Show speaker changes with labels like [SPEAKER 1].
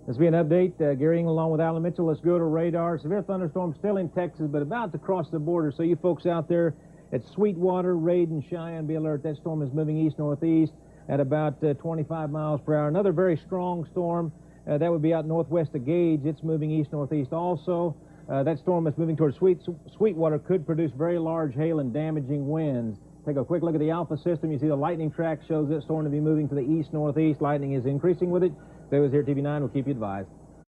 [SPEAKER 1] This will be an update. Gary Engel along with Alan Mitchell. Let's go to radar. Severe thunderstorm still in Texas, but about to cross the border. So you folks out there at Sweetwater, Raid, and Cheyenne, be alert. That storm is moving east-northeast at about 25 miles per hour. Another very strong storm. That would be out northwest of Gage. It's moving east-northeast also. That storm is moving towards Sweetwater. Could produce very large hail and damaging winds. Take a quick look at the Alpha system. You see the lightning track shows this storm to be moving to the east-northeast. Lightning is increasing with it. Stay with us here at TV9. We'll keep you advised.